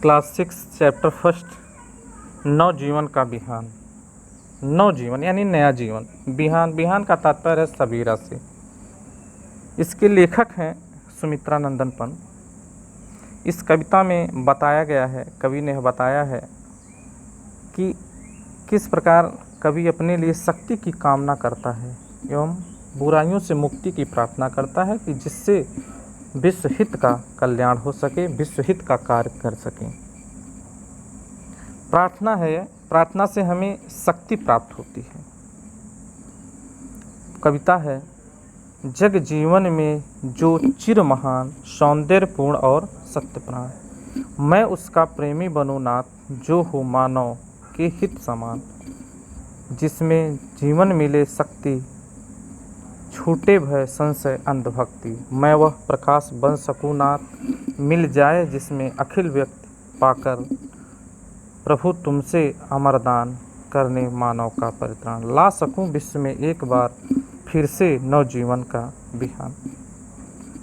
Class 6 chapter first नवजीवन का बिहान। नवजीवन यानी नया जीवन। बिहान, बिहान का तात्पर्य है सवेरा से। इसके लेखक हैं सुमित्रा नंदन पंत। इस कविता में बताया गया है, कवि ने बताया है कि किस प्रकार कवि अपने लिए शक्ति की कामना करता है एवं बुराइयों से मुक्ति की प्रार्थना करता है कि जिससे विश्व हित का कल्याण हो सके, विश्व हित का कार्य कर सकें। प्रार्थना है, प्रार्थना से हमें शक्ति प्राप्त होती है। कविता है, जग जीवन में जो चिर महान, सौंदर्यपूर्ण और सत्यप्राण, मैं उसका प्रेमी बनूं नाथ जो हो मानव के हित समान, जिसमें जीवन मिले शक्ति छूटे भय संशय अंधभक्ति, मैं वह प्रकाश बन सकूं नाथ मिल जाए जिसमें अखिल व्यक्ति पाकर प्रभु तुमसे अमरदान करने मानव का परित्राण, ला सकूं विश्व में एक बार फिर से नवजीवन का बिहान।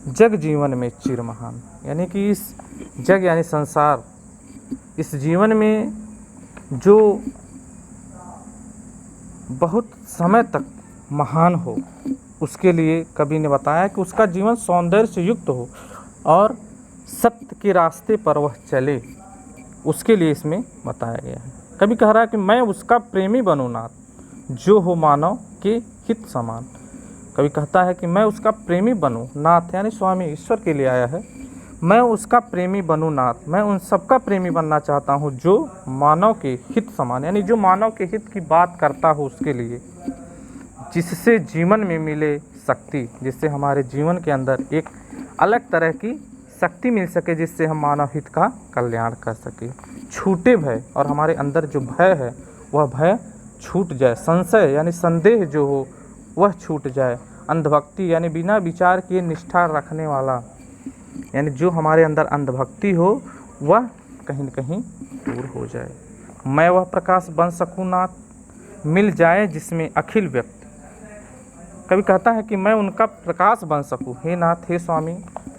जग जीवन में चिर महान यानी कि इस जग यानी संसार, इस जीवन में जो बहुत समय तक महान हो, उसके लिए कवि ने बताया कि उसका जीवन सौंदर्य से युक्त हो और सत्य के रास्ते पर वह चले, उसके लिए इसमें बताया गया है। कवि कह रहा है कि मैं उसका प्रेमी बनूं नाथ जो हो मानव के हित समान। कवि कहता है कि मैं उसका प्रेमी बनूं, नाथ यानी स्वामी ईश्वर के लिए आया है। मैं उसका प्रेमी बनूं नाथ, मैं उन सबका प्रेमी बनना चाहता हूं जो मानव के हित समान यानी जो मानव के हित की बात करता हो, उसके लिए, जिससे जीवन में मिले शक्ति, जिससे हमारे जीवन के अंदर एक अलग तरह की शक्ति मिल सके, जिससे हम मानव हित का कल्याण कर सके। छूटे भय, और हमारे अंदर जो भय है वह भय छूट जाए। संशय यानी संदेह जो हो वह छूट जाए। अंधभक्ति यानी बिना विचार किए निष्ठा रखने वाला, यानी जो हमारे अंदर अंधभक्ति हो वह कहीं न कहीं दूर हो जाए। मैं वह प्रकाश बन सकूं नाथ मिल जाए जिसमें अखिल व्यक्ति, कवि कहता है कि मैं उनका प्रकाश बन सकूं, हे नाथ हे स्वामी,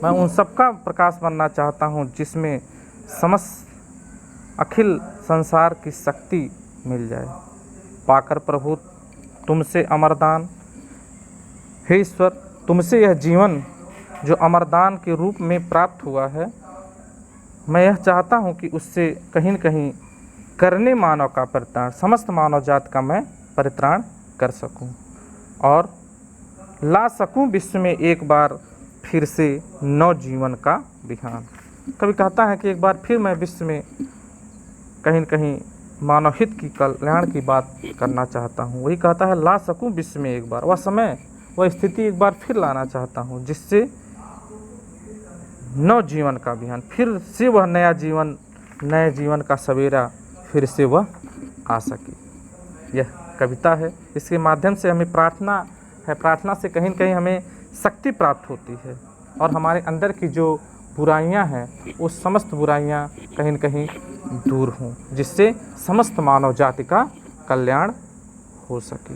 मैं उन सबका प्रकाश बनना चाहता हूं जिसमें समस्त अखिल संसार की शक्ति मिल जाए। पाकर प्रभु तुमसे अमरदान, हे ईश्वर तुमसे यह जीवन जो अमरदान के रूप में प्राप्त हुआ है, मैं यह चाहता हूं कि उससे कहीं न कहीं करने मानव का परित्राण, समस्त मानव जात का मैं परित्राण कर सकूं और ला सकूं विश्व में एक बार फिर से नवजीवन का बिहान। कवि कहता है कि एक बार फिर मैं विश्व में कहीं न कहीं मानव हित की कल्याण की बात करना चाहता हूँ। वही कहता है, ला सकूं विश्व में एक बार, वह समय वह स्थिति एक बार फिर लाना चाहता हूँ जिससे नवजीवन का बिहान, फिर से वह नया जीवन, नए जीवन का सवेरा फिर से वह आ सके। यह कविता है। इसके माध्यम से हमें प्रार्थना है, प्रार्थना से कहीं न कहीं हमें शक्ति प्राप्त होती है और हमारे अंदर की जो बुराइयां हैं वो समस्त बुराइयां कहीं न कहीं दूर हों, जिससे समस्त मानव जाति का कल्याण हो सके।